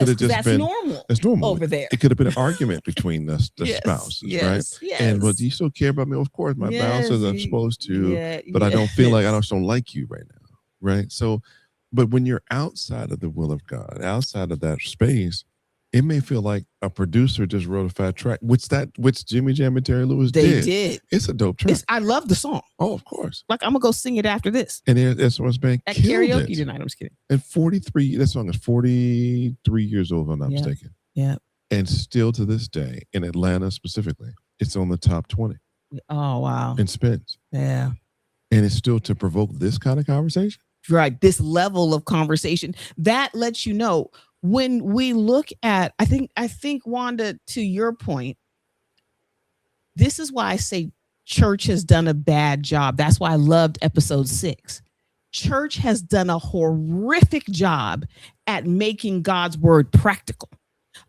Could have because just that's been normal it's normal. over there. It could have been an argument between the Yes, spouses, right? yes, And but yes. do you still care about me? Of course, my vow says I'm supposed to, Yeah, but I don't feel like I yes. just don't like you right now, right? So, but when you're outside of the will of God, outside of that space, it may feel like a producer just wrote a fat track, which Jimmy Jam and Terry Lewis They did. did. It's a dope track. I love the song. Oh, of course. Like, I'm gonna go sing it after this And SOS Band at killed karaoke it. tonight. I'm just kidding. And 43, that song is 43 years old, if I'm not Yeah. mistaken. Yeah. And still to this day, in Atlanta specifically, it's on the top 20 Oh wow. in spins. Yeah. And it's still to provoke this kind of conversation. Right. This level of conversation that lets you know when we look at, I think Wanda, to your point, this is why I say church has done a bad job. That's why I loved episode 6. Church has done a horrific job at making God's word practical.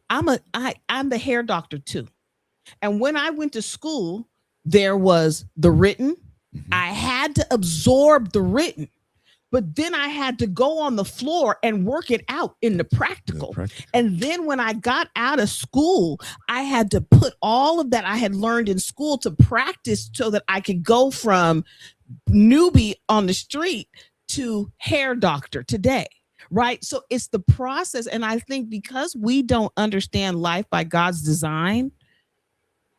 I'm the hair doctor too. And when I went to school, there was the written. I had to absorb the written, but then I had to go on the floor and work it out in the practical. And then when I got out of school, I had to put all of that I had learned in school to practice so that I could go from newbie on the street to hair doctor today. Right. So it's the process. And I think because we don't understand life by God's design,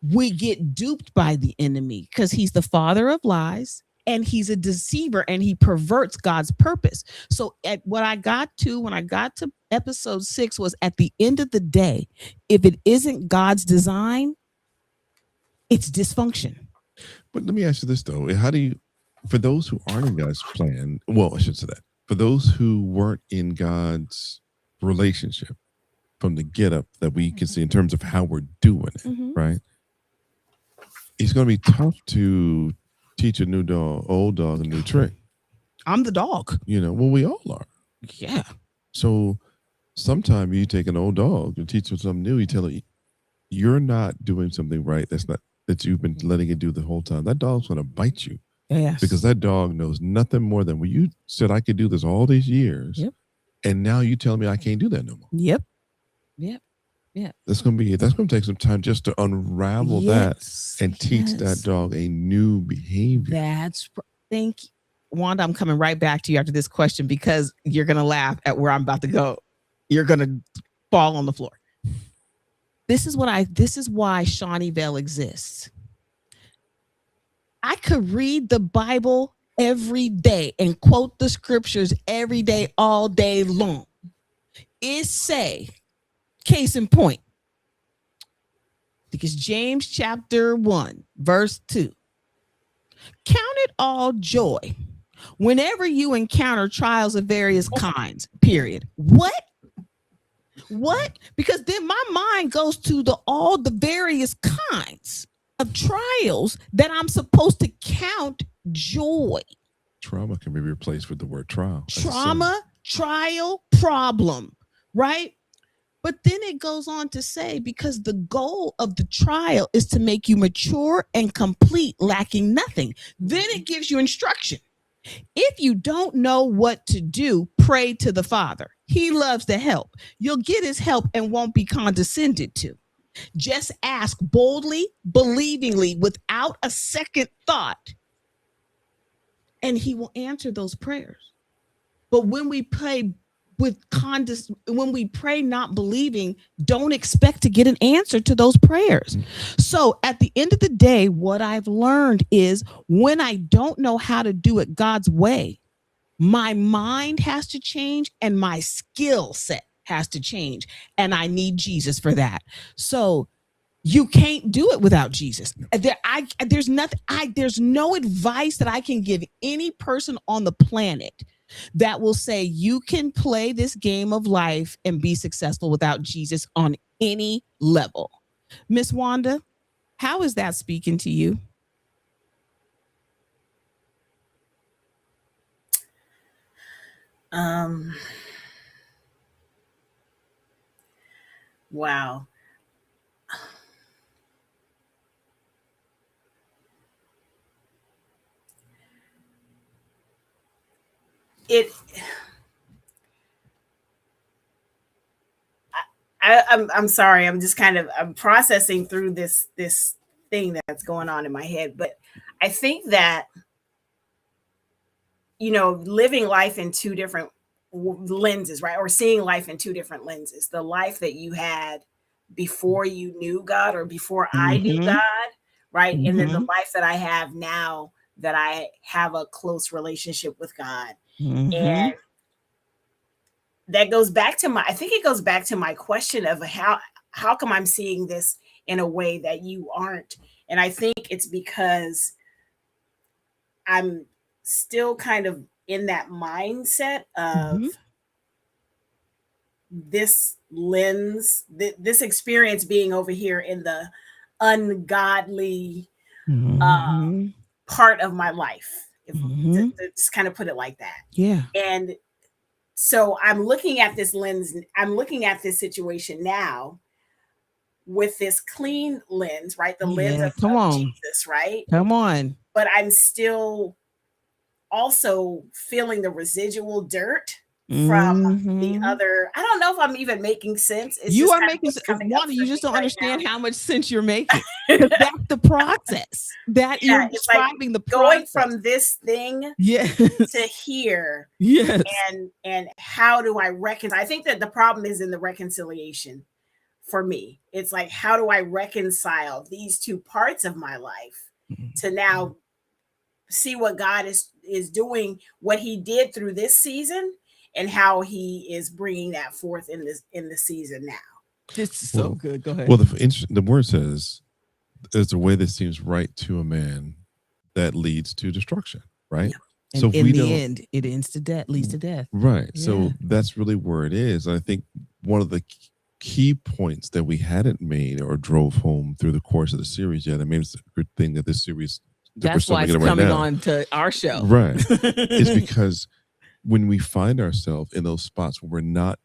we get duped by the enemy because he's the father of lies and he's a deceiver and he perverts God's purpose. So when I got to episode 6 was at the end of the day, if it isn't God's design, it's dysfunction. But let me ask you this though. How do you, for those who aren't in God's plan, well, I should say that. For those who weren't in God's relationship from the get up that we can see in terms of how we're doing it, right? It's going to be tough to teach a new dog, old dog, a new trick. I'm the dog. Well, we all are. Yeah. So sometimes you take an old dog and teach them something new. You tell it, you're not doing something right. That you've been letting it do the whole time. That dog's going to bite you. Yes. Because that dog knows nothing more than when you said I could do this all these years. Yep. And now you tell me I can't do that no more. Yep. That's gonna take some time just to unravel that and teach that dog a new behavior. Thank you. Wanda, I'm coming right back to you after this question because you're gonna laugh at where I'm about to go. You're gonna fall on the floor. This is why Shawnee Vale exists. I could read the Bible every day and quote the scriptures every day, all day long. It say, case in point, because James chapter 1, verse 2. Count it all joy whenever you encounter trials of various kinds, period. What? Because then my mind goes to all the various kinds of trials that I'm supposed to count joy. Trauma can be replaced with the word trial. Trauma, trial, problem, right? But then it goes on to say, because the goal of the trial is to make you mature and complete, lacking nothing. Then it gives you instruction. If you don't know what to do, pray to the Father. He loves to help. You'll get his help and won't be condescended to. Just ask boldly, believingly, without a second thought, and he will answer those prayers. But when we pray when we pray not believing, don't expect to get an answer to those prayers. So at the end of the day, what I've learned is when I don't know how to do it God's way, my mind has to change and my skill set has to change. And I need Jesus for that. So you can't do it without Jesus. There's no advice that I can give any person on the planet that will say you can play this game of life and be successful without Jesus on any level. Miss Wanda, how is that speaking to you? Wow. I'm sorry. I'm processing through this thing that's going on in my head. But I think that, living life in two different lenses, right? Or seeing life in two different lenses. The life that you had before you knew God, or before I knew Mhm. God, right? And then the Mhm. life that I have now, that I have a close relationship with God. Mhm. And that goes back to I think it goes back to my question of how come I'm seeing this in a way that you aren't. And I think it's because I'm still kind of in that mindset of Mhm. this lens, this experience being over here in the ungodly Mhm. part of my life, if Mhm. to just kind of put it like that. Yeah. And so I'm looking at this lens, I'm looking at this situation now with this clean lens, right? The lens Yeah. Come of on. Jesus, right? Come on. But I'm still also feeling the residual dirt from the Mhm. other. I don't know if I'm even making sense. It's You just are kind of making what's coming up Wanda, for you just me don't right understand now. how much sense you're making. Because that's the process. That you're Yeah, it's like describing the going process. from this thing Yes. to here, Yes. and how do I reconcile? I think that the problem is in the reconciliation for me. It's like, how do I reconcile these two parts of my life to now see what God is doing, what He did through this season, and how He is bringing that forth in the season now. This is so Well, good. Go ahead. Well, the word says, "There's a way that seems right to a man that leads to destruction." Right. Yeah. And So if in we the don't, end, it ends to death, leads to death. right. Yeah. So that's really where it is. I think one of the key points that we hadn't made or drove home through the course of the series yet. I mean, it's a good thing that this series that we're That's why it's filming it right coming now, on to our show. right, is because when we find ourselves in those spots where we're not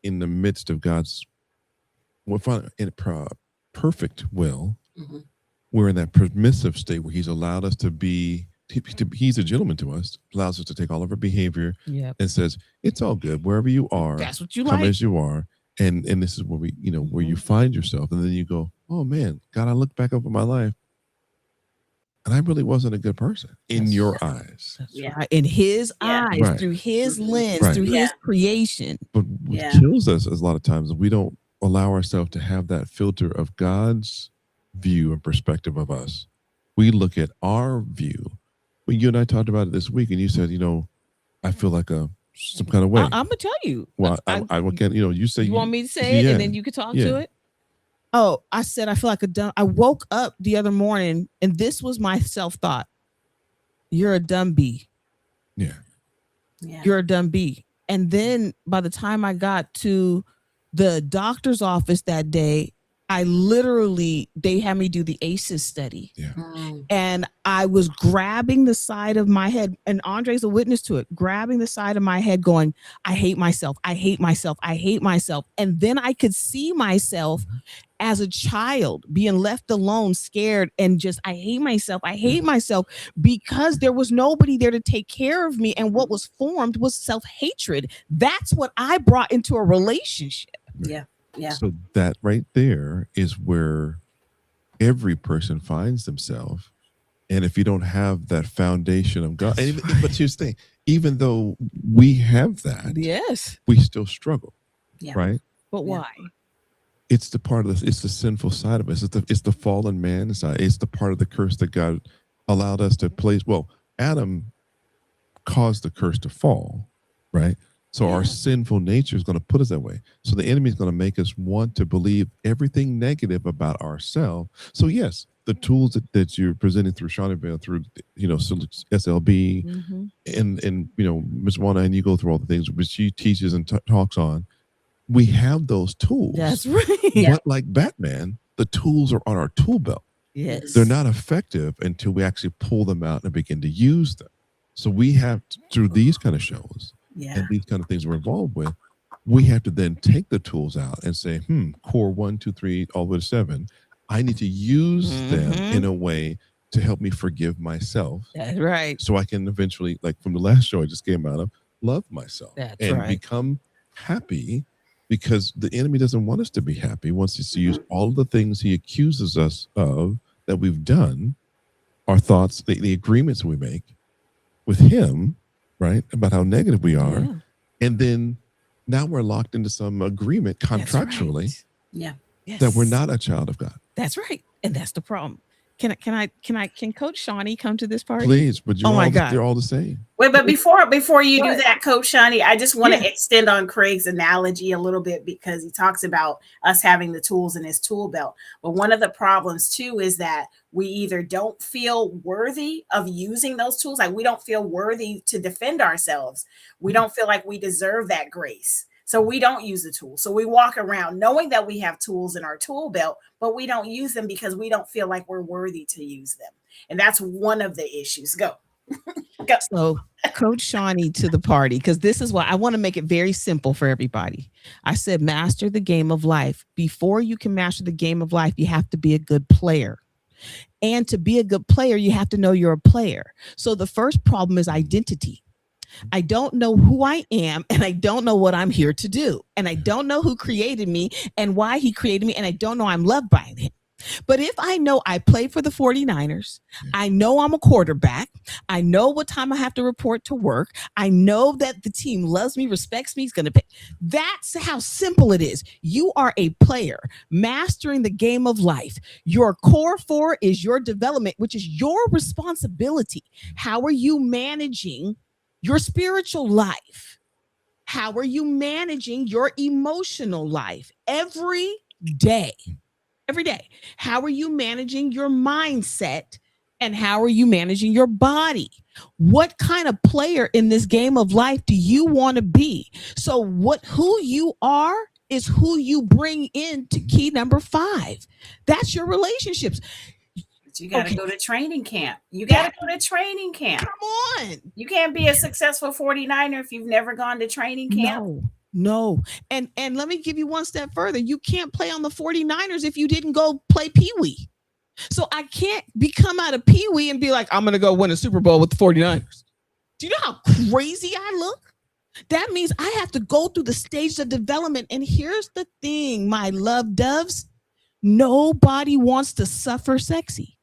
in the midst of God's, we're in perfect will, Mhm. we're in that permissive state where He's allowed us to be. He's a gentleman to us, allows us to take all of our behavior Yep. and says, "It's all good wherever you are. That's what you Come like. as you are." And this is where we, where you find yourself, and then you go, "Oh man, God, I look back over my life, and I really wasn't a good person in That's- your eyes." That's Yeah. right. In His Yeah. eyes, Right. through His Mhm. lens, Right. through Yeah. His creation. But what Yeah. kills us is a lot of times we don't allow ourselves to have that filter of God's view and perspective of us. We look at our view. Well, you and I talked about it this week, and you said, I feel like some kind of way. I'm gonna tell you. Well, I would get, you say, You want me to say it, yeah, and then you can talk yeah. to it? Oh, I said I feel like a dumb. I woke up the other morning, and this was my self thought. You're a dumb bee. Yeah. Yeah. You're a dumb bee. And then by the time I got to the doctor's office that day, they had me do the ACEs study. Yeah. Mm. And I was grabbing the side of my head, and Andre's a witness to it, grabbing the side of my head going, I hate myself. I hate myself. I hate myself. And then I could see myself as a child being left alone, scared, and just, I hate myself. I hate myself, because there was nobody there to take care of me. And what was formed was self-hatred. That's what I brought into a relationship. Yeah. Yeah. So that right there is where every person finds themselves. And if you don't have that foundation of God, but here's the thing, even though we have that, Yes. we still struggle. Yeah. Right. But Yeah. why? It's the part of this, it's the sinful side of us. It's the fallen man side. It's the part of the curse that God allowed us to place. Well, Adam caused the curse to fall, right? So our sinful nature is going to put us that way. So the enemy is going to make us want to believe everything negative about ourselves. So yes, the tools that you're presenting through Shawneeville, through SLB, and Ms. Wanda, and you go through all the things which she teaches and talks on. We have those tools. That's right. But like Batman, the tools are on our tool belt. Yes. They're not effective until we actually pull them out and begin to use them. So we have to, through these kind of shows and these kind of things we're involved with, we have to then take the tools out and say, core 1, 2, 3, all the way to 7. I need to use them in a way to help me forgive myself. That's right. So I can eventually, like from the last show I just came out of, love myself That's and right. become happy because the enemy doesn't want us to be happy. He wants us to use all of the things he accuses us of that we've done, our thoughts, the agreements we make with him, right, about how negative we are. Yeah. And then now we're locked into some agreement That's contractually right. Yeah. Yes. that we're not a child of God. That's right. And that's the problem. Can Coach Shawnee come to this party? Please, but Oh my God. they're all the same. Wait, but before you do What? that, Coach Shani, I just want Yeah. to extend on Craig's analogy a little bit, because he talks about us having the tools in his tool belt. But one of the problems too is that we either don't feel worthy of using those tools, like we don't feel worthy to defend ourselves. We don't feel like we deserve that grace. So we don't use the tools. So we walk around knowing that we have tools in our tool belt, but we don't use them because we don't feel like we're worthy to use them. And that's one of the issues. Go. So Coach Shawnee to the party, because this is why I want to make it very simple for everybody. I said, master the game of life. Before you can master the game of life, you have to be a good player. And to be a good player, you have to know you're a player. So the first problem is identity. I don't know who I am, and I don't know what I'm here to do. And I don't know who created me and why he created me. And I don't know I'm loved by him. But if I know I play for the 49ers, I know I'm a quarterback, I know what time I have to report to work, I know that the team loves me, respects me, is going to pay. That's how simple it is. You are a player mastering the game of life. Your core four is your development, which is your responsibility. How are you managing your spiritual life? How are you managing your emotional life every day? Every day. How are you managing your mindset? And how are you managing your body? What kind of player in this game of life do you want to be? So who you are is who you bring into key number 5. That's your relationships. You got to go to training camp. You got to go to training camp. Come on. You can't be a successful 49er if you've never gone to training camp. No. And let me give you one step further. You can't play on the 49ers if you didn't go play Pee Wee. So I can't come out of Pee Wee and be like, I'm going to go win a Super Bowl with the 49ers. Do you know how crazy I look? That means I have to go through the stages of development. And here's the thing, my love doves. Nobody wants to suffer sexy.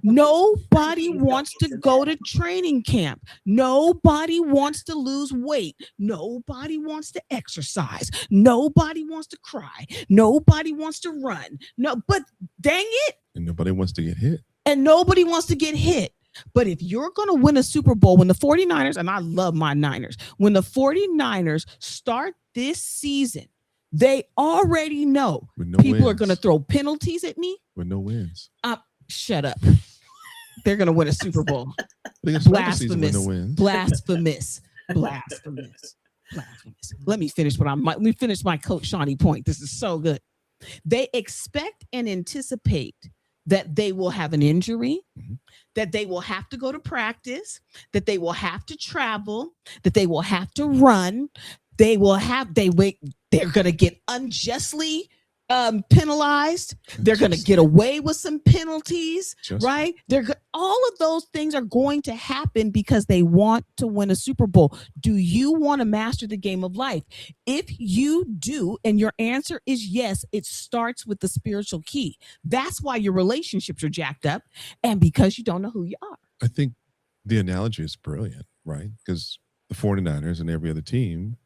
Nobody wants to go to training camp. Nobody wants to lose weight. Nobody wants to exercise. Nobody wants to cry. Nobody wants to run. No, but dang it. And nobody wants to get hit. And nobody wants to get hit. But if you're going to win a Super Bowl, when the 49ers, and I love my Niners, when the 49ers start this season, they already know people are going to throw penalties at me. With no wins. Shut up. They're going to win a Super Bowl. Blasphemous. Blasphemous. Let me finish my Coach Shawnee point. This is so good. They expect and anticipate that they will have an injury, that they will have to go to practice, that they will have to travel, that they will have to run. They're going to get unjustly penalized. They're going to get away with some penalties, right? All of those things are going to happen because they want to win a Super Bowl. Do you want to master the game of life? If you do, and your answer is yes, it starts with the spiritual key. That's why your relationships are jacked up, and because you don't know who you are. I think the analogy is brilliant, right? Because the 49ers and every other team,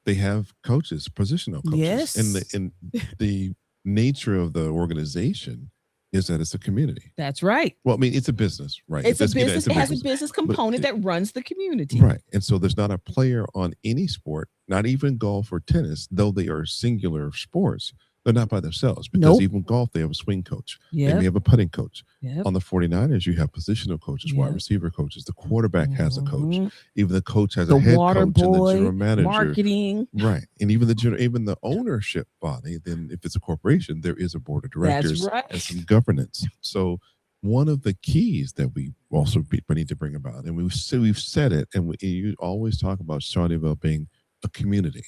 they have coaches, positional coaches. Yes. And the nature of the organization is that it's a community. That's right. Well, I mean, it's a business, right? It's a business. It has a business component that runs the community. Right. And so there's not a player on any sport, not even golf or tennis, though they are singular sports. They're not by themselves, because even golf, they have a swing coach. They may have a putting coach. On the 49ers, you have positional coaches, wide receiver coaches. The quarterback has a coach. Even the coach has a head coach and the general manager. Marketing. Right. And even the ownership body, then if it's a corporation, there is a board of directors and some governance. So one of the keys that we also need to bring about, and we've said it, and you always talk about Shawneeville being a community.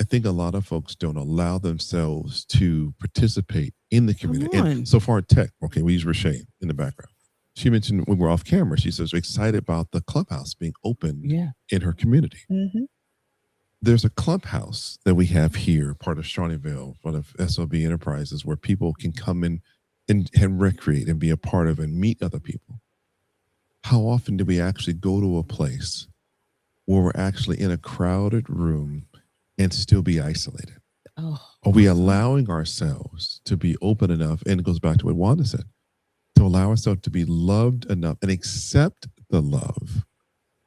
I think a lot of folks don't allow themselves to participate in the community. And so far, tech, we use Rashay in the background. She mentioned when we're off camera, she says, we're excited about the clubhouse being open in her community. there's a clubhouse that we have here, part of Shawneeville, part of SOB Enterprises, where people can come in and recreate and be a part of and meet other people. How often do we actually go to a place where we're actually in a crowded room and still be isolated? Oh, Are we allowing ourselves to be open enough? And it goes back to what Wanda said, to allow ourselves to be loved enough and accept the love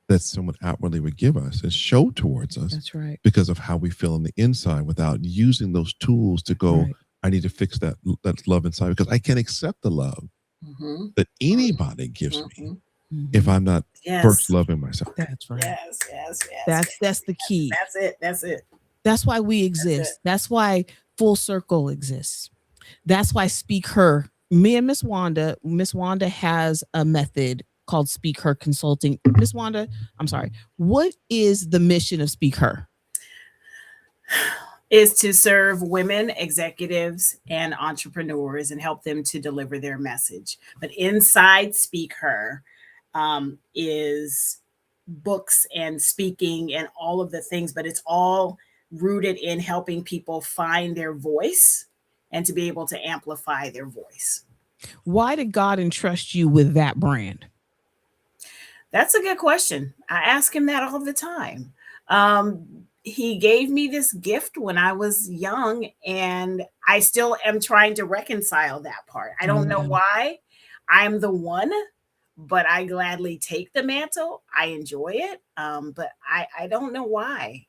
that someone outwardly would give us and show towards us that's right. because of how we feel on the inside, without using those tools to go, Right. I need to fix that love inside, because I can't accept the love Mhm. that anybody gives me Mhm. if I'm not Yes. first loving myself. That's right. Yes, yes, yes. That's the key. That's it. That's it. That's why we exist. That's why Full Circle exists. That's why Speak Her. Me and Miss Wanda has a method called Speak Her Consulting. Miss Wanda, I'm sorry. What is the mission of Speak Her? Is to serve women executives and entrepreneurs and help them to deliver their message. But inside Speak Her is books and speaking and all of the things, but it's all rooted in helping people find their voice and to be able to amplify their voice. Why did God entrust you with that brand? That's a good question. I ask him that all the time. He gave me this gift when I was young, and I still am trying to reconcile that part. I don't know why I'm the one, but I gladly take the mantle. I enjoy it, but I don't know why.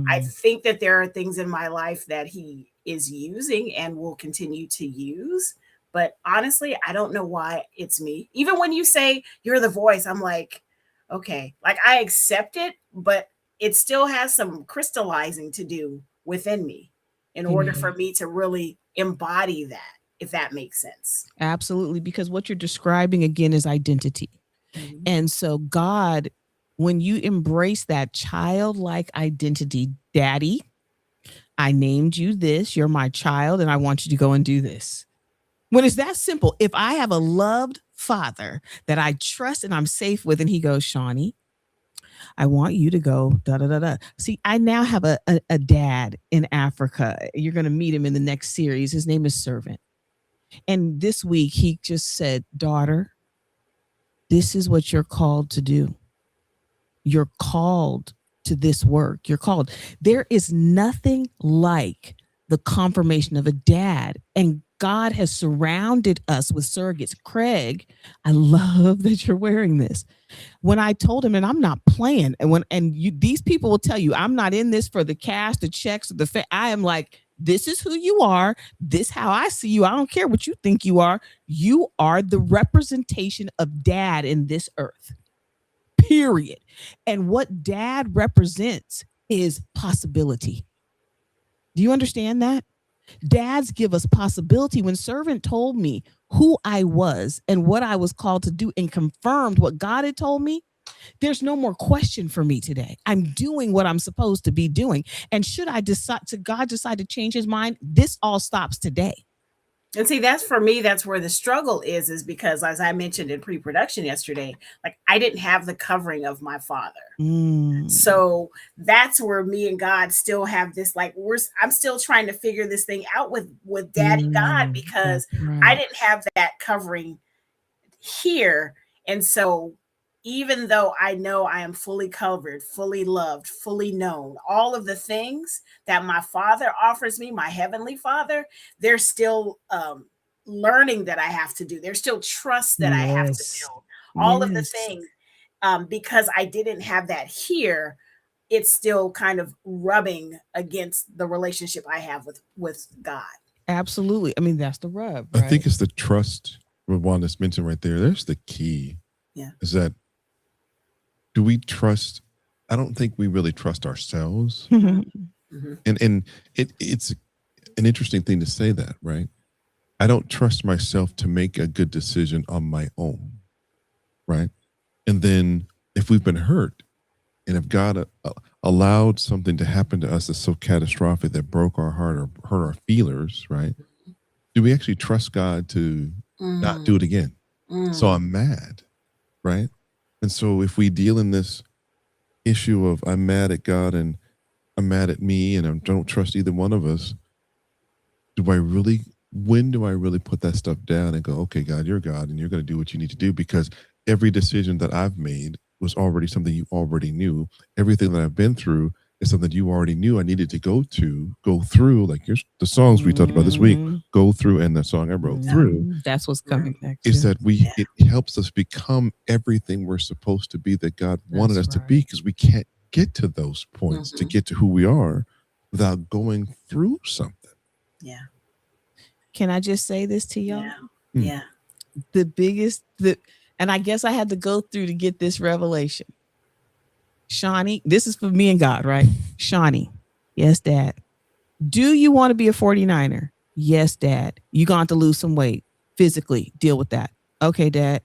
I think that there are things in my life that he is using and will continue to use. But honestly, I don't know why it's me. Even when you say you're the voice, I'm like, okay, like I accept it, but it still has some crystallizing to do within me in order for me to really embody that, if that makes sense. Absolutely, because what you're describing again is identity. And so God, when you embrace that childlike identity, Daddy, I named you this, you're my child, and I want you to go and do this. When it's that simple, if I have a loved father that I trust and I'm safe with, and he goes, Shawnee, I want you to go da da da da. See, I now have a dad in Africa. You're going to meet him in the next series. His name is Servant. And this week he just said, daughter, this is what you're called to do. You're called to this work. You're called. There is nothing like the confirmation of a dad, and God has surrounded us with surrogates. Craig, I love that you're wearing this. When I told him, and I'm not playing, these people will tell you, I'm not in this for the cash, the checks, I am like, this is who you are. This how I see you. I don't care what you think you are. You are the representation of dad in this earth. Period. And what dad represents is possibility. Do you understand that? Dads give us possibility. When Servant told me who I was and what I was called to do and confirmed what God had told me, there's no more question for me today. I'm doing what I'm supposed to be doing. And should I decide to change his mind, this all stops today. And see, that's for me, that's where the struggle is because as I mentioned in pre-production yesterday, like I didn't have the covering of my father. So that's where me and God still have this, like I'm still trying to figure this thing out with Daddy God, because I didn't have that covering here. And so even though I know I am fully covered, fully loved, fully known, all of the things that my father offers me, my heavenly father, there's still learning that I have to do. There's still trust that I have to build. All of the things, because I didn't have that here, it's still kind of rubbing against the relationship I have with God. Absolutely. I mean, that's the rub. Right? I think it's the trust what Wanda's mentioned right there. There's the key. Yeah. Is that, do we trust? I don't think we really trust ourselves. And it's an interesting thing to say that, right? I don't trust myself to make a good decision on my own, right? And then if we've been hurt, and if God allowed something to happen to us that's so catastrophic that broke our heart or hurt our feelers, right? Do we actually trust God to not do it again? So I'm mad, right? And so if we deal in this issue of I'm mad at God and I'm mad at me and I don't trust either one of us, when do I really put that stuff down and go, okay, God, you're God and you're going to do what you need to do? Because every decision that I've made was already something you already knew. Everything that I've been through is something you already knew I needed to go through. Like the songs we talked about this week, Go Through, and the song I wrote through. That's what's coming next. Is that it helps us become everything we're supposed to be, that God wanted us to be, because we can't get to those points to get to who we are without going through something. Yeah. Can I just say this to y'all? Yeah. And I guess I had to go through to get this revelation. Shawnee, this is for me and God, right? Shawnee, yes, Dad. Do you want to be a 49er? Yes, Dad. You're going to have to lose some weight physically. Deal with that. Okay, Dad.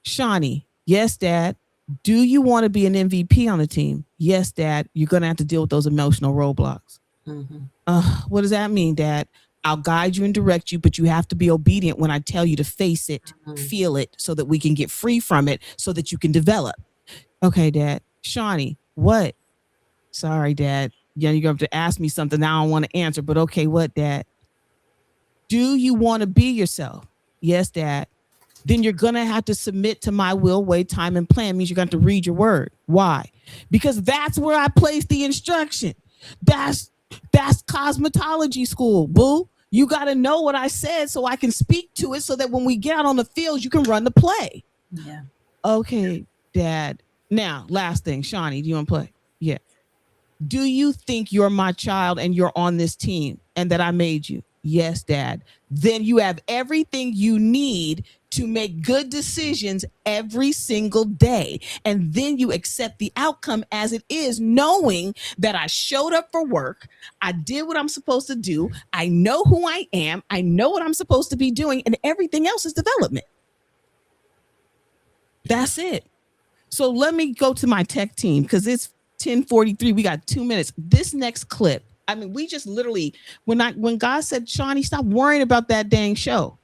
Shawnee, yes, Dad. Do you want to be an MVP on the team? Yes, Dad. You're going to have to deal with those emotional roadblocks. What does that mean, Dad? I'll guide you and direct you, but you have to be obedient when I tell you to face it, feel it, so that we can get free from it, so that you can develop. Okay, Dad. Shawnee, what? Sorry, Dad. Yeah, you're going to have to ask me something I don't want to answer, but okay, what, Dad? Do you want to be yourself? Yes, Dad. Then you're going to have to submit to my will, way, time, and plan. Means you're going to have to read your word. Why? Because that's where I place the instruction. That's cosmetology school, boo. You got to know what I said so I can speak to it, so that when we get out on the field, you can run the play. Yeah. Okay, Dad. Now, last thing, Shawnee, do you want to play? Yeah. Do you think you're my child and you're on this team and that I made you? Yes, Dad. Then you have everything you need to make good decisions every single day. And then you accept the outcome as it is, knowing that I showed up for work. I did what I'm supposed to do. I know who I am. I know what I'm supposed to be doing, and everything else is development. That's it. So let me go to my tech team, because it's 10:43. We got 2 minutes. This next clip, I mean, we just literally, when God said, Shawnee, stop worrying about that dang show.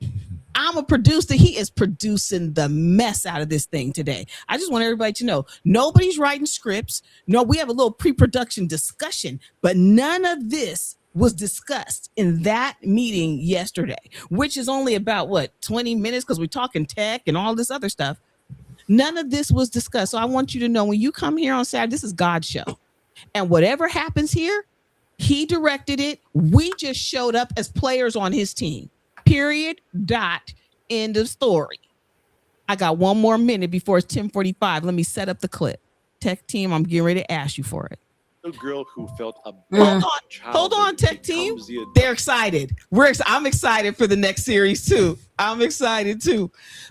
I'm a producer. He is producing the mess out of this thing today. I just want everybody to know, nobody's writing scripts. No, we have a little pre-production discussion, but none of this was discussed in that meeting yesterday, which is only about 20 minutes, because we're talking tech and all this other stuff. None of this was discussed. So I want you to know, when you come here on Saturday, this is God's show. And whatever happens here, he directed it. We just showed up as players on his team. Period. Dot. End of story. I got 1 more minute before it's 10:45. Let me set up the clip. Tech team, I'm getting ready to ask you for it. A girl who felt abandoned. Hold on, tech team. They're excited. I'm excited for the next series too. I'm excited too.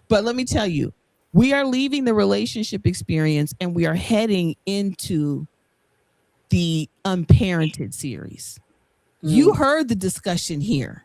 But let me tell you, we are leaving the relationship experience and we are heading into the Unparented series. You heard the discussion here.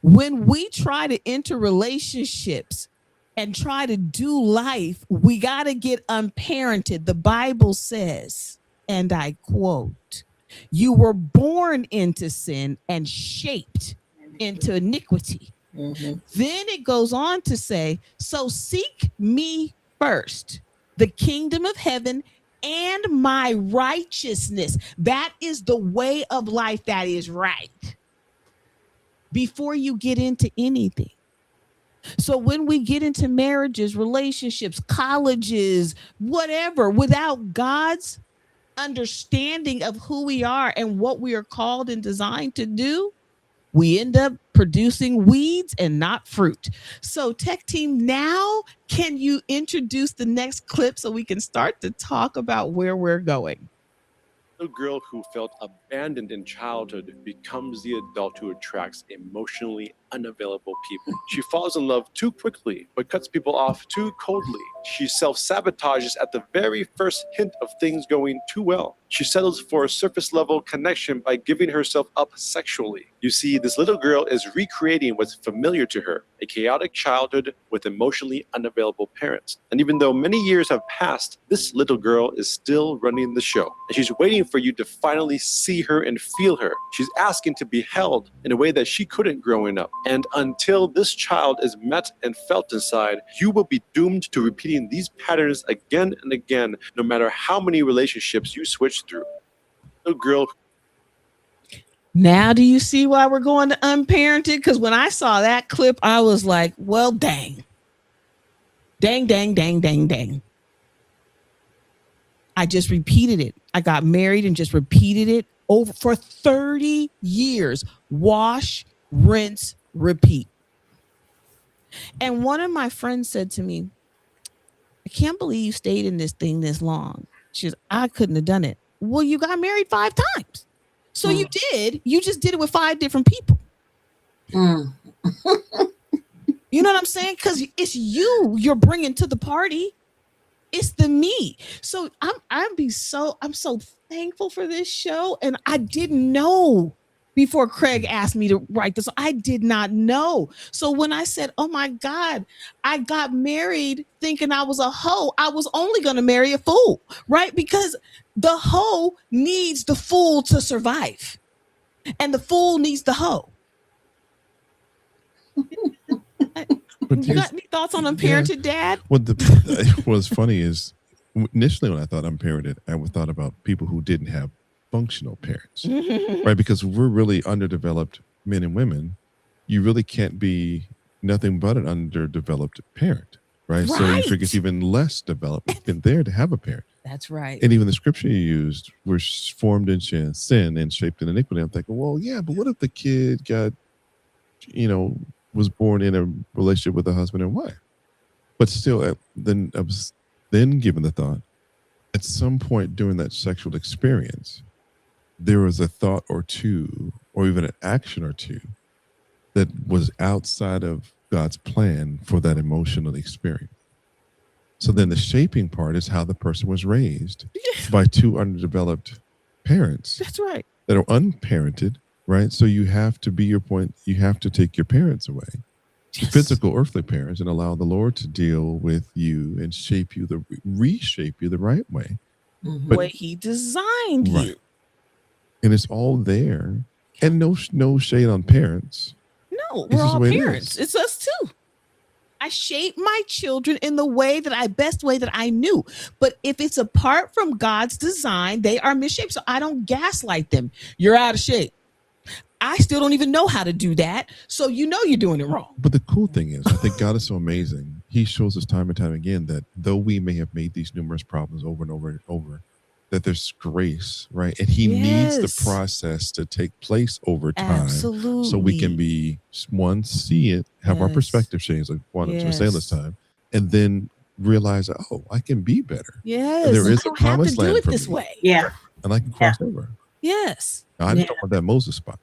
When we try to enter relationships and try to do life, we got to get unparented. The Bible says, and I quote, you were born into sin and shaped into iniquity. Then it goes on to say, so seek me first, the kingdom of heaven and my righteousness. That is the way of life that is right, before you get into anything. So when we get into marriages, relationships, colleges, whatever, without God's understanding of who we are and what we are called and designed to do, we end up producing weeds and not fruit. So tech team, now can you introduce the next clip so we can start to talk about where we're going? A girl who felt abandoned in childhood becomes the adult who attracts emotionally unavailable people. She falls in love too quickly, but cuts people off too coldly. She self-sabotages at the very first hint of things going too well. She settles for a surface-level connection by giving herself up sexually. You see, this little girl is recreating what's familiar to her, a chaotic childhood with emotionally unavailable parents. And even though many years have passed, this little girl is still running the show. And she's waiting for you to finally see her and feel her. She's asking to be held in a way that she couldn't growing up. And until this child is met and felt inside, you will be doomed to repeating these patterns again and again, no matter how many relationships you switch through. little girl. Now do you see why we're going to unparented? Because when I saw that clip, I was like, well, dang. Dang, dang, dang, dang, dang. I just repeated it. I got married and just repeated it over for 30 years. Wash, rinse, repeat. And one of my friends said to me, I can't believe you stayed in this thing this long. She says, I couldn't have done it. Well, you got married 5 times. So you did. You just did it with 5 different people. Mm. You know what I'm saying? Because it's you're bringing to the party. It's the me. So I'm so thankful for this show. And I didn't know before Craig asked me to write this. I did not know. So when I said, oh my God, I got married thinking I was a hoe, I was only going to marry a fool, right? Because the hoe needs the fool to survive. And the fool needs the hoe. But You got any thoughts on unparented dad? What was funny is initially when I thought unparented, I thought about people who didn't have functional parents, right? Because we're really underdeveloped men and women. You really can't be nothing but an underdeveloped parent, right? So you figure it's even less developed than there to have a parent. That's right. And even the scripture you used, we're formed in sin and shaped in iniquity. I'm thinking, well, yeah, but what if the kid got, was born in a relationship with a husband and wife? But still, then I was then given the thought, at some point during that sexual experience, there was a thought or two, or even an action or two, that was outside of God's plan for that emotional experience. So then the shaping part is how the person was raised by 2 underdeveloped parents. That's right. That are unparented, right? So you have to be your point. You have to take your parents away, the physical earthly parents, and allow the Lord to deal with you and shape you, reshape you the right way. Mhm. The way he designed you. Right. And it's all there. And no shade on parents. No, This we're is all the way it parents. is. It's us too. I shape my children in the best way that I knew. But if it's apart from God's design, they are misshaped. So I don't gaslight them. You're out of shape. I still don't even know how to do that. So you're doing it wrong. But the cool thing is, I think God is so amazing. He shows us time and time again that though we may have made these numerous problems over and over and over, that there's grace, right? And he needs the process to take place over time. Absolutely. So we can be, one, see it, have our Yes. perspective change, like one was saying this Yes. time, and then realize, oh, I can be better. Yes. There is I a don't have to promised do land it for this me. way. Yeah. And I can cross over. Yes. I just don't want that Moses spot.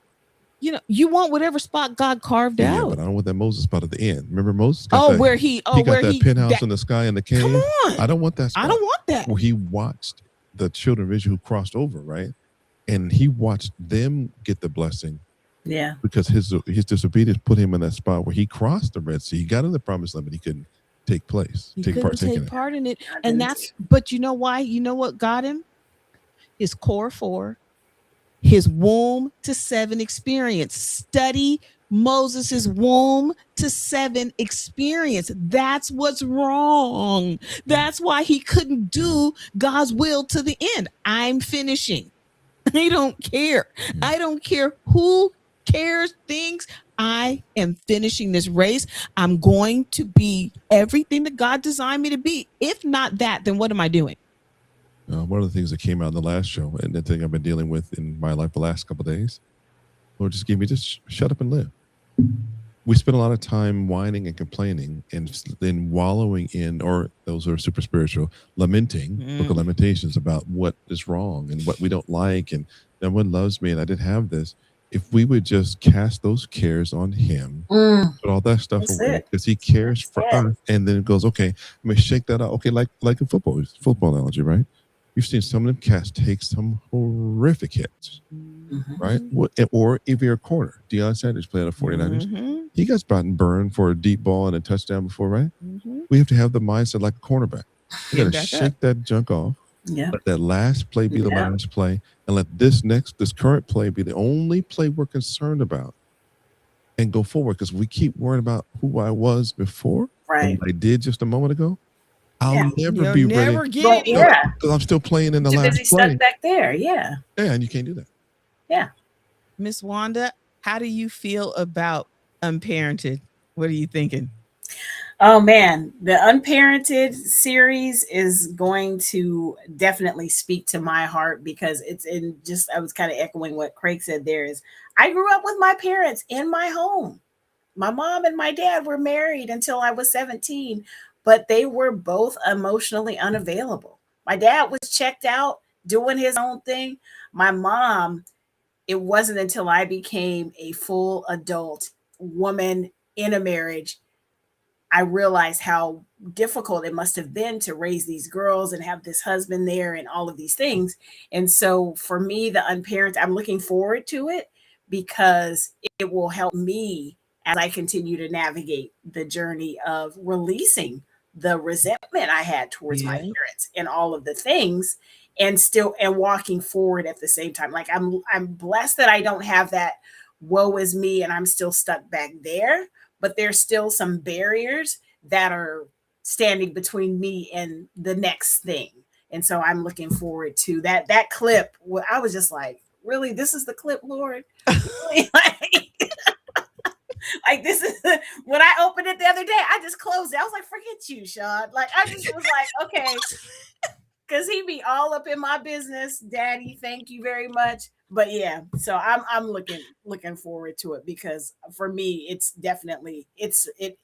You want whatever spot God carved Yeah, out. but I don't want that Moses spot at the end. Remember Moses got Where he got that penthouse in the sky in the cave. Come on. I don't want that spot. I don't want that. Where he watched the children of Israel who crossed over, right? And he watched them get the blessing Yeah. because his disobedience put him in that spot where he crossed the Red Sea. He got in the promised land, but he couldn't take place, He take couldn't partake in take it. part in it. And but you know why? You know what got him? His core 4, his womb to 7 experience. Study Moses's womb to 7 experience. That's what's wrong. That's why he couldn't do God's will to the end. I'm finishing. I don't care. I don't care who cares things. I am finishing this race. I'm going to be everything that God designed me to be. If not that, then what am I doing? One of the things that came out in the last show, and the thing I've been dealing with in my life the last couple of days, Lord just gave me just shut up and live. We spend a lot of time whining and complaining and then wallowing in, or those who are super spiritual, lamenting, Book of Lamentations, about what is wrong and what we don't like, and no one loves me and I didn't have this. If we would just cast those cares on him, put all that stuff That's away, it. because he cares for That's us, and then it goes, okay, I'm gonna shake that out. Okay, like a football analogy, right? You've seen some of them cats take some horrific hits, right? Or if you're a corner, Deion Sanders played at 49ers. He got burned for a deep ball and a touchdown before, right? We have to have the mindset like a cornerback. We got to shake that junk off. Yeah. Let that last play be the last play, and let this current play be the only play we're concerned about, and go forward. Because we keep worrying about who I was before, Right. and what I did just a moment ago, I'll never You'll be never ready. get Well, it. yeah. Because I'm still playing in the Too last busy play. stuck back there. Yeah. Yeah, and you can't do that. Miss Wanda, how do you feel about Unparented? What are you thinking? Oh man, the Unparented series is going to definitely speak to my heart because it's in just, I was kind of echoing what Craig said there is I grew up with my parents in my home. My mom and my dad were married until I was 17, but they were both emotionally unavailable. My dad was checked out doing his own thing. My mom, it wasn't until I became a full adult woman in a marriage I realized how difficult it must have been to raise these girls and have this husband there and all of these things. And so for me, the unparent, I'm looking forward to it because it will help me as I continue to navigate the journey of releasing the resentment I had towards my Yeah. parents and all of the things and still and walking forward at the same time. Like I'm blessed that I don't have that woe is me and I'm still stuck back there, but there's still some barriers that are standing between me and the next thing. And so I'm looking forward to that clip. I was just like, really, this is the clip, Lord? Really? Like this is when I opened it the other day, I just closed it. I was like, forget you, Sean. Like I just was like, okay, because he be all up in my business, Daddy. Thank you very much. But yeah, so I'm looking forward to it because for me, it's definitely it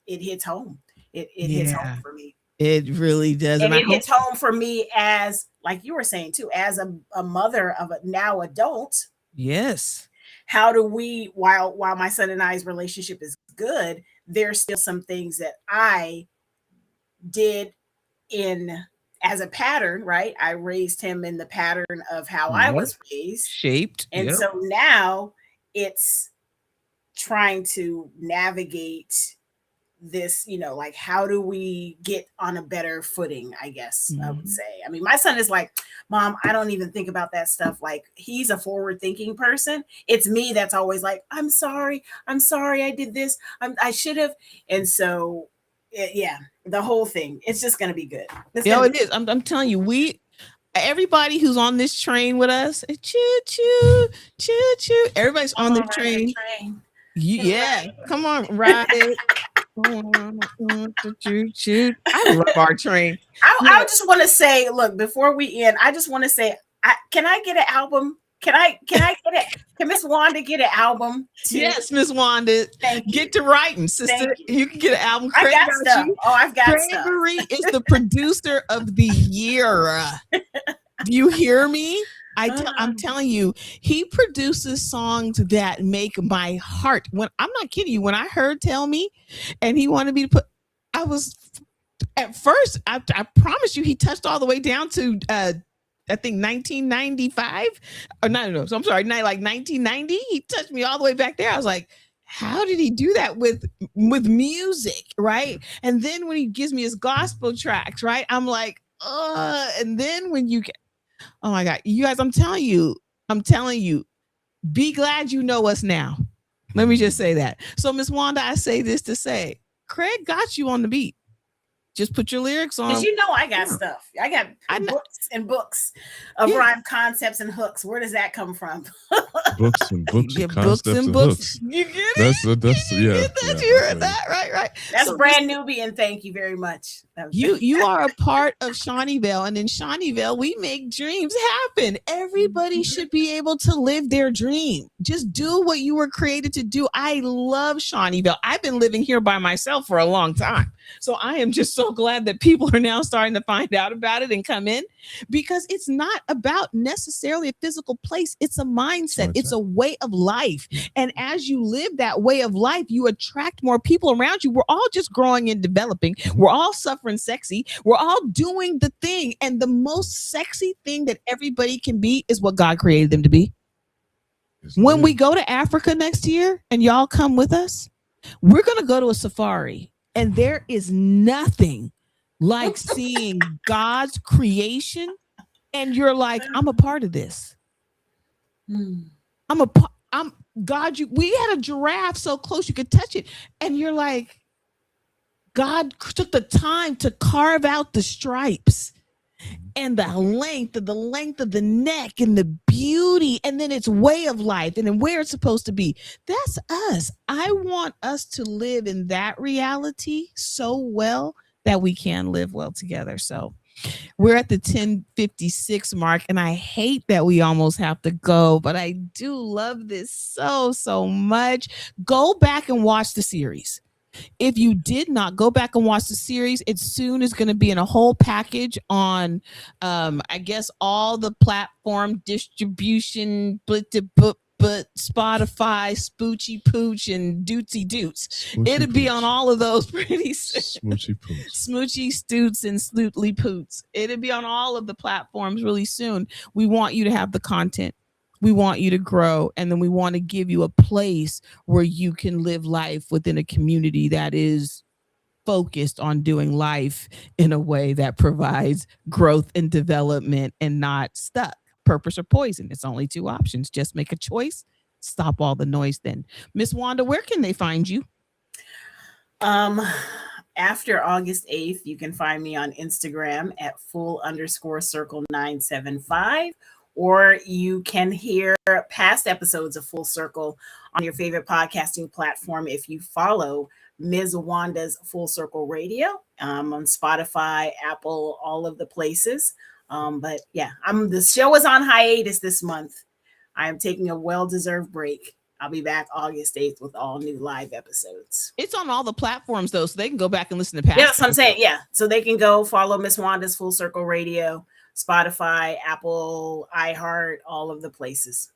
hits home. It hits home Yeah. for me, It really does. and I it hope, hits home for me as like you were saying too, as a mother of a now adult. yes. How do we while my son and I's relationship is good, there's still some things that I did in as a pattern, right? I raised him in the pattern of how I Yep. was raised. Shaped. And Yep. so now it's trying to navigate this, like how do we get on a better footing, I guess I would Mhm. say. I mean, my son is like, Mom, I don't even think about that stuff. Like he's a forward thinking person. It's me that's always like, I'm sorry I did this. I should have. And so yeah, the whole thing, it's just going to be good. It's You know, gonna it is. I'm telling you, everybody who's on this train with us, choo choo, choo choo. Everybody's on the train. Yeah, come on, ride it. Choo choo. I love our train. I just want to say, look, before we end, I just want to say, can I get an album? Can I get it? Can Miss Wanda get an album? Too? Yes, Miss Wanda. Thank you. Get to writing, sister. Thank You can get an album. I Craig got stuff. you. Oh, I've got stuff. Gregory is the producer of the year. Do you hear me? I'm telling you, he produces songs that make my heart. When I'm not kidding you, when I heard "Tell Me," and he wanted me to put, I was at first. I promise you, he touched all the way down to I think 1995 or no. So I'm sorry, like 1990. He touched me all the way back there. I was like, how did he do that with music, right? And then when he gives me his gospel tracks, right, I'm like, and then when you get, oh my God, you guys, I'm telling you, be glad you know us now. Let me just say that. So Miss Wanda, I say this to say, Craig got you on the beat. Just put your lyrics on. Because I got stuff. I got books and books of rhyme concepts and hooks. Where does that come from? Books and books and books concepts and books. hooks. You get it? That's You yeah. get that? Yeah, You heard that? Right. That's So brand Nubian. Thank you very much. You are a part of Shawneeville, and in Shawneeville, we make dreams happen. Everybody should be able to live their dream. Just do what you were created to do. I love Shawneeville. I've been living here by myself for a long time. So I am just so glad that people are now starting to find out about it and come in, because it's not about necessarily a physical place. It's a mindset. It's a way of life. And as you live that way of life, you attract more people around you. We're all just growing and developing. We're all suffering sexy. We're all doing the thing. And the most sexy thing that everybody can be is what God created them to be. When we go to Africa next year and y'all come with us, we're going to go to a safari. And there is nothing like seeing God's creation. And you're like, I'm a part of this. We had a giraffe so close you could touch it. And you're like, God took the time to carve out the stripes and the length of the neck and the beauty and then its way of life and then where it's supposed to be. That's us. I want us to live in that reality so well that we can live well together. So we're at the 10:56 mark, and I hate that we almost have to go, but I do love this so much. Go back and watch the series. If you did not, go back and watch the series. It soon is going to be in a whole package on, I guess, all the platform distribution, but Spotify, Spoochy Pooch, and Dootsy Doots. It'll be on all of those pretty soon. Smoochy Pooch. Smoochy Stoots and Slootly Poots. It'll be on all of the platforms really soon. We want you to have the content. We want you to grow, and then we want to give you a place where you can live life within a community that is focused on doing life in a way that provides growth and development and not stuck. Purpose or poison. It's only two options. Just make a choice. Stop all the noise then. Miss Wanda, where can they find you? After August 8th, you can find me on Instagram at full_circle975, or you can hear past episodes of Full Circle on your favorite podcasting platform if you follow Ms. Wanda's Full Circle Radio on Spotify, Apple, all of the places. But yeah, the show is on hiatus this month. I am taking a well-deserved break. I'll be back August 8th with all new live episodes. It's on all the platforms though, so they can go back and listen to past. Yeah, that's what I'm saying. Yeah. So they can go follow Miss Wanda's Full Circle Radio, Spotify, Apple, iHeart, all of the places.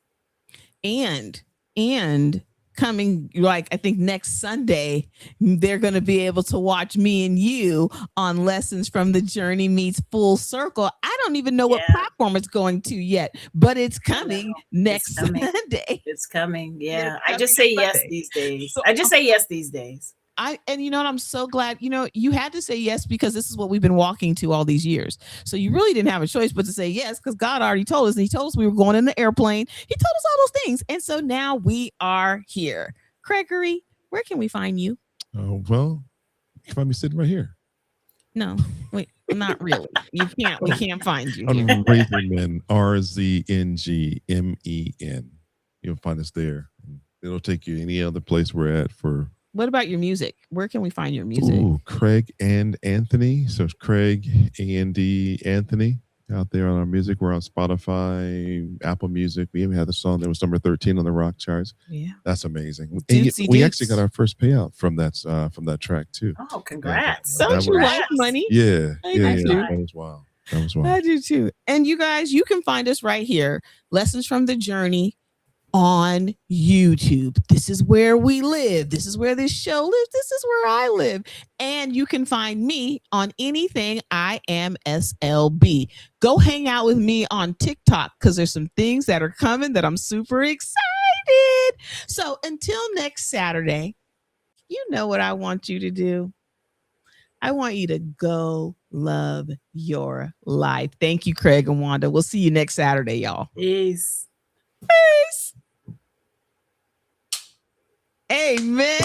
And coming, like, I think next Sunday, they're going to be able to watch me and you on Lessons from the Journey meets Full Circle. I don't even know what platform it's going to yet, but it's coming next Sunday. It's coming. Yeah. I just say yes these days. I just say yes these days. And you know what? I'm so glad, you had to say yes because this is what we've been walking to all these years. So you really didn't have a choice but to say yes because God already told us, and he told us we were going in the airplane. He told us all those things. And so now we are here. Gregory, where can we find you? Well, you can find me sitting right here. No, wait, not really. We can't find you. On Razormen, RZNGMEN. You'll find us there. It'll take you any other place we're at for. What about your music? Where can we find your music? Ooh, Craig and Anthony. So it's Craig and Anthony out there on our music. We're on Spotify, Apple Music. We even had the song that was number 13 on the rock charts. Yeah, that's amazing. We actually got our first payout from that track too. Oh, congrats! Don't you like money? Yeah, yeah. That was wild. I do too. And you guys, you can find us right here. Lessons from the Journey on YouTube. This is where we live. This is where this show lives. This is where I live. And you can find me on anything I am SLB. Go hang out with me on TikTok because there's some things that are coming that I'm super excited. So until next Saturday, you know what I want you to do. I want you to go love your life. Thank you, Craig and Wanda. We'll see you next Saturday, y'all. Peace. Peace. Amen.